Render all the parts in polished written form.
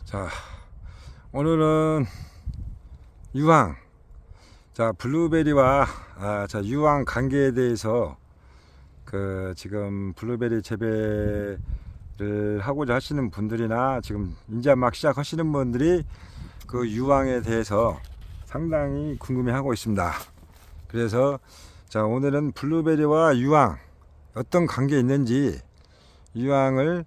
자, 오늘은 유황, 블루베리와 유황 관계에 대해서 지금 블루베리 재배를 하고자 하시는 분들이나 지금 이제 막 시작하시는 분들이 그 유황에 대해서 상당히 궁금해하고 있습니다. 그래서 오늘은 블루베리와 유황 어떤 관계 있는지, 유황을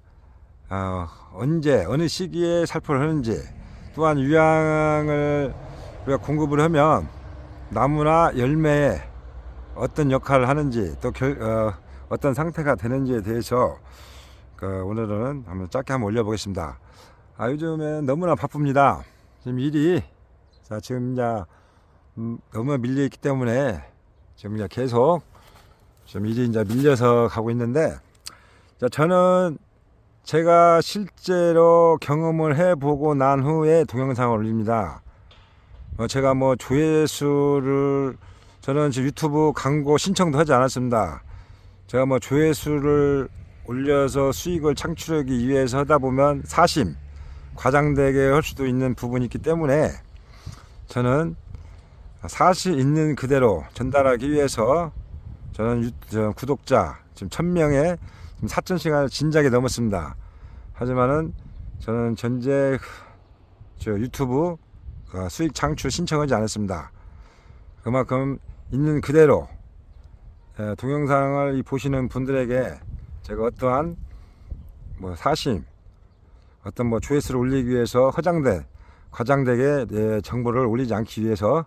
언제 어느 시기에 살포를 하는지, 또한 유황을 우리가 공급을 하면 나무나 열매에 어떤 역할을 하는지, 또 어떤 상태가 되는지에 대해서 오늘은 짧게 한번 올려보겠습니다. 요즘에 너무나 바쁩니다. 지금 일이 지금 이제 너무 밀려 있기 때문에 지금 이제 계속 좀 일이 이제 밀려서 가고 있는데, 저는 제가 실제로 경험을 해보고 난 후에 동영상을 올립니다. 제가 조회수를, 저는 지금 유튜브 광고 신청도 하지 않았습니다. 제가 조회수를 올려서 수익을 창출하기 위해서 하다 보면 과장되게 할 수도 있는 부분이 있기 때문에, 저는 사실 있는 그대로 전달하기 위해서 저는 구독자 지금 1000명에 4000시간을 진작에 넘었습니다. 하지만은 저는 전제 유튜브 수익 창출 신청하지 않았습니다. 그만큼 있는 그대로 동영상을 보시는 분들에게 제가 어떠한 어떤 조회수를 올리기 위해서 과장되게 정보를 올리지 않기 위해서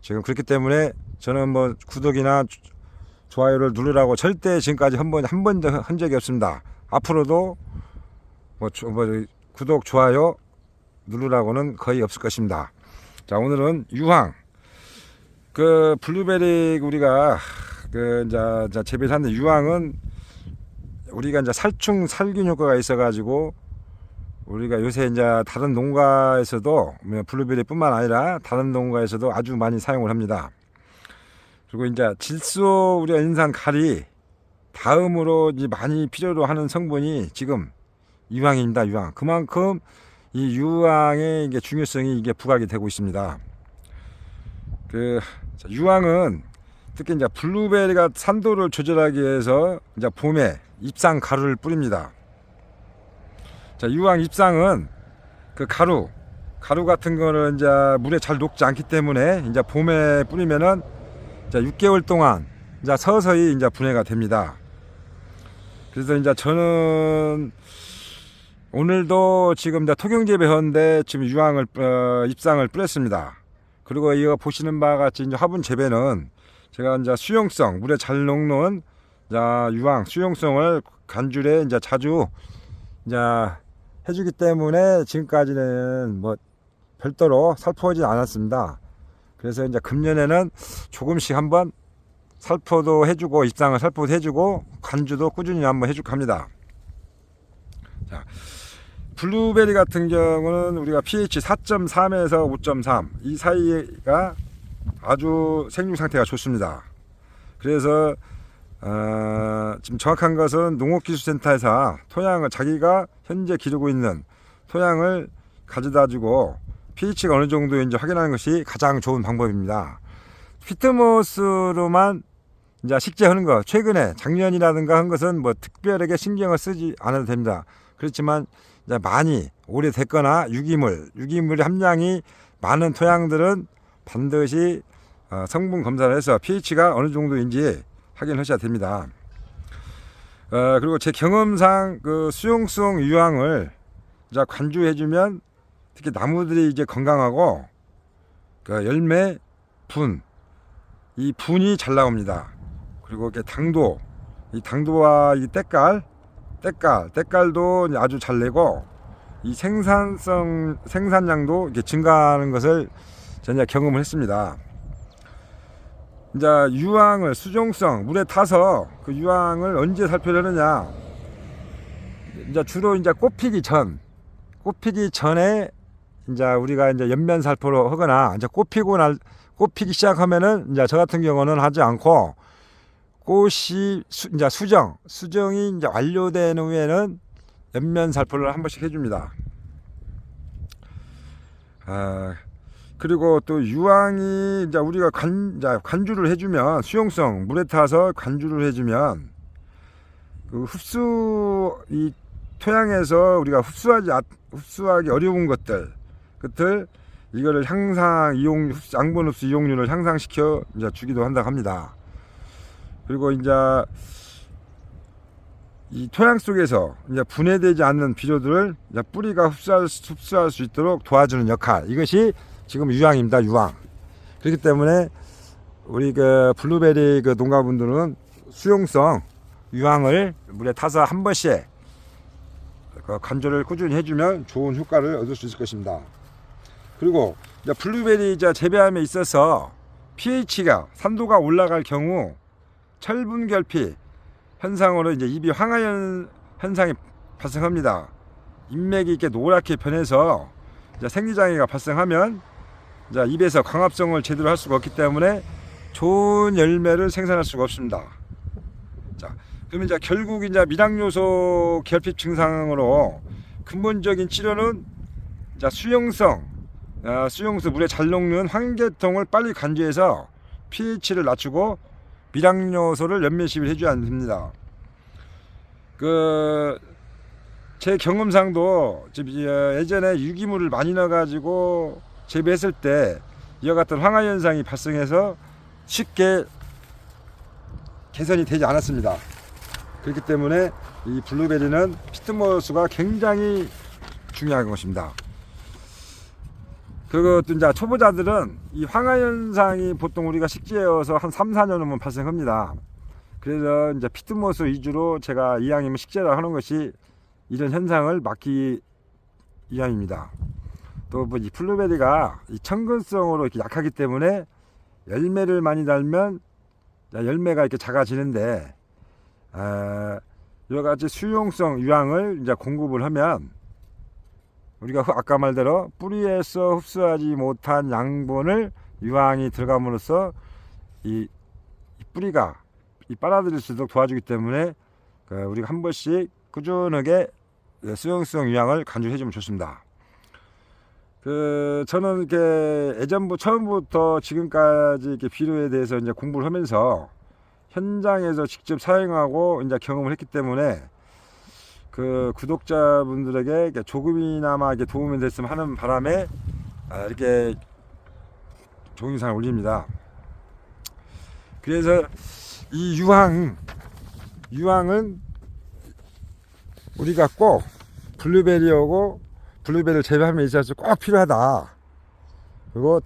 지금 그렇기 때문에, 저는 구독이나 좋아요를 누르라고 절대 지금까지 한 번도 한 적이 없습니다. 앞으로도 구독, 좋아요 누르라고는 거의 없을 것입니다. 오늘은 유황, 블루베리 우리가 재배를 하는데, 유황은 우리가 이제 살충 살균 효과가 있어 가지고 우리가 요새 이제 다른 농가에서도, 블루베리뿐만 아니라 다른 농가에서도 아주 많이 사용을 합니다. 그리고 이제 질소 우리가 인산 가리 다음으로 이제 많이 필요로 하는 성분이 지금 유황입니다. 유황. 그만큼 이 유황의 중요성이 부각이 되고 있습니다. 유황은 특히 이제 블루베리가 산도를 조절하기 위해서 이제 봄에 잎상 가루를 뿌립니다. 유황 잎상은 가루 같은 거는 이제 물에 잘 녹지 않기 때문에 이제 봄에 뿌리면은 6개월 동안 이제 서서히 이제 분해가 됩니다. 그래서 이제 저는 오늘도 지금 이제 토경 재배하는데 지금 유황을 잎상을 뿌렸습니다. 그리고 이거 보시는 바와 같이 이제 화분 재배는 제가 이제 수용성, 물에 잘 녹는 유황 수용성을 간줄에 이제 자주 이제 해주기 때문에 지금까지는 별도로 살포하지 않았습니다. 그래서 이제 금년에는 조금씩 한번 살포도 해주고, 잎상을 살포도 해주고, 간주도 꾸준히 한번 해줄까 합니다. 블루베리 같은 경우는 우리가 pH 4.3에서 5.3 이 사이가 아주 생육 상태가 좋습니다. 그래서 지금 정확한 것은 농업기술센터에서 토양을, 자기가 현재 기르고 있는 토양을 가져다 주고 pH가 어느 정도인지 확인하는 것이 가장 좋은 방법입니다. 피트모스로만 이제 식재하는 것, 최근에 작년이라든가 한 것은 특별하게 신경을 쓰지 않아도 됩니다. 그렇지만 이제 많이 오래됐거나 유기물의 함량이 많은 토양들은 반드시 성분 검사를 해서 pH가 어느 정도인지 확인하셔야 됩니다. 그리고 제 경험상 수용성 유황을 이제 관주해주면 특히 나무들이 이제 건강하고 열매, 이 분이 잘 나옵니다. 그리고 이 당도와 이 때깔도 아주 잘 내고, 이 생산량도 증가하는 것을 전혀 경험을 했습니다. 이제 유황을 수용성 물에 타서 그 유황을 언제 살포를 하느냐, 이제 주로 이제 꽃피기 전에 이제 우리가 이제 연면 살포로 하거나, 이제 꽃피기 시작하면은 이제 저 같은 경우는 하지 않고, 꽃이 이제 수정이 이제 완료된 후에는 연면 살포를 한 번씩 해줍니다. 아, 그리고 또 유황이 이제 우리가 이제 관주를 해주면, 수용성 물에 타서 관주를 해주면 그 이 토양에서 우리가 흡수하기 어려운 것들 이거를 양분 흡수 이용률을 향상시켜 이제 주기도 한다고 합니다. 그리고 이제 이 토양 속에서 이제 분해되지 않는 비료들을 이제 뿌리가 흡수할 수 있도록 도와주는 역할, 이것이 지금 유황입니다. 유황. 그렇기 때문에 우리 그 블루베리 그 농가분들은 수용성 유황을 물에 타서 한 번씩 그 관조를 꾸준히 해주면 좋은 효과를 얻을 수 있을 것입니다. 그리고 이제 블루베리 재배함에 있어서 pH가 산도가 올라갈 경우 철분 결핍 현상으로 이제 입이 황화 현상이 발생합니다. 인맥이 이렇게 노랗게 변해서 이제 생리장애가 발생하면 이제 입에서 광합성을 제대로 할 수가 없기 때문에 좋은 열매를 생산할 수가 없습니다. 자, 그러면 이제 결국 이제 미량요소 결핍 증상으로 근본적인 치료는 이제 수용수 물에 잘 녹는 황계통을 빨리 관주해서 pH를 낮추고 미량요소를 면밀시비를 해줘야 됩니다. 제 경험상도 예전에 유기물을 많이 넣어가지고 재배했을 때 이와 같은 황화 현상이 발생해서 쉽게 개선이 되지 않았습니다. 그렇기 때문에 이 블루베리는 피트모스가 굉장히 중요한 것입니다. 그것도 이제 초보자들은 이 황화 현상이 보통 우리가 식재여서 한 3-4년 후면 발생합니다. 그래서 이제 피트모스 위주로 제가 이왕이면 식재를 하는 것이 이런 현상을 막기 위함입니다. 또 뭐 이 블루베리가 이 청근성으로 이렇게 약하기 때문에 열매를 많이 달면 열매가 이렇게 작아지는데, 이와 같이 수용성 유황을 이제 공급을 하면 우리가 아까 말대로 뿌리에서 흡수하지 못한 양분을 유황이 들어감으로써 이 뿌리가 빨아들일 수 있도록 도와주기 때문에 우리가 한 번씩 꾸준하게 수용성 유황을 간주해 주면 좋습니다. 저는 이렇게 처음부터 지금까지 이렇게 비료에 대해서 이제 공부를 하면서 현장에서 직접 사용하고 이제 경험을 했기 때문에 구독자분들에게 조금이나마 이렇게 도움이 됐으면 하는 바람에 이렇게 동영상을 올립니다. 그래서 이 유황은 우리가 꼭 블루베리를 재배함에 있어서 꼭 필요하다. 그리고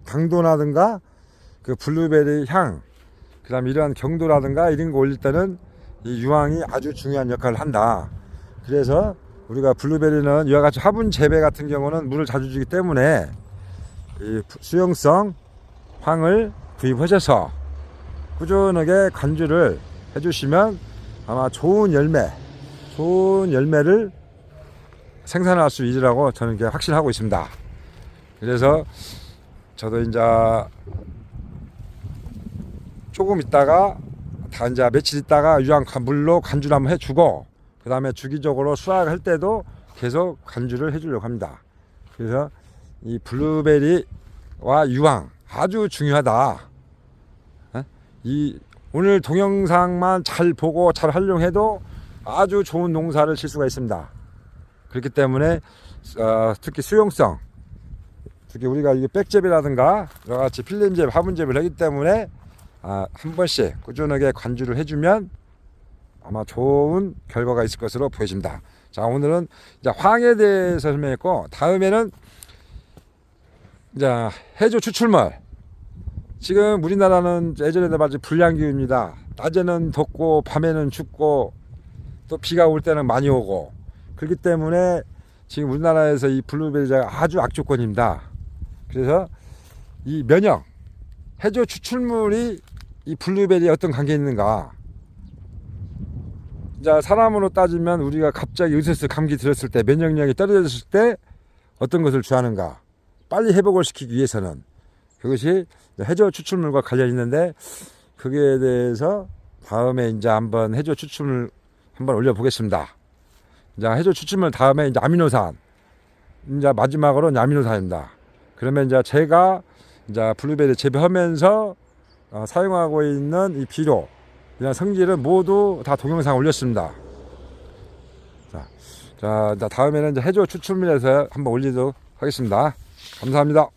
당도라든가 그 블루베리 향, 그 다음에 이러한 경도라든가 이런 거 올릴 때는 이 유황이 아주 중요한 역할을 한다. 그래서 우리가 블루베리는 이와 같이 화분 재배 같은 경우는 물을 자주 주기 때문에 이 수용성 황을 구입하셔서 꾸준하게 관주를 해주시면 아마 좋은 열매를 생산할 수 있으라고 저는 이렇게 확신하고 있습니다. 그래서 저도 이제 조금 있다가 이제 며칠 있다가 유황 물로 관주를 한번 해주고, 그 다음에 주기적으로 수확할 때도 계속 관주를 해주려고 합니다. 그래서 이 블루베리와 유황 아주 중요하다. 오늘 동영상만 잘 보고 잘 활용해도 아주 좋은 농사를 칠 수가 있습니다. 그렇기 때문에 특히 수용성, 특히 우리가 이게 백재배라든가 여러가지 필름재배, 화분재배를 하기 때문에 한 번씩 꾸준하게 관주를 해주면 아마 좋은 결과가 있을 것으로 보여집니다. 자, 오늘은 이제 황에 대해서 설명했고, 다음에는 이제 해조 추출물. 지금 우리나라는 예전에도 마치 불량기후입니다. 낮에는 덥고 밤에는 춥고 또 비가 올 때는 많이 오고, 그렇기 때문에 지금 우리나라에서 이 블루베리가 아주 악조건입니다. 그래서 이 면역, 해조 추출물이 이 블루베리에 어떤 관계가 있는가. 자, 사람으로 따지면 우리가 갑자기 의세스 감기 들었을 때, 면역력이 떨어졌을 때 어떤 것을 취하는가. 빨리 회복을 시키기 위해서는 그것이 해조 추출물과 관련이 있는데, 그게 대해서 다음에 이제 한번 해조 추출물 한번 올려보겠습니다. 자, 해조 추출물 다음에 이제 아미노산. 이제 마지막으로 아미노산입니다. 그러면 이제 제가 이제 블루베리 재배하면서 사용하고 있는 이 비료, 이런 성질은 모두 다 동영상 올렸습니다. 자, 다음에는 이제 해조 추출물에서 한번 올리도록 하겠습니다. 감사합니다.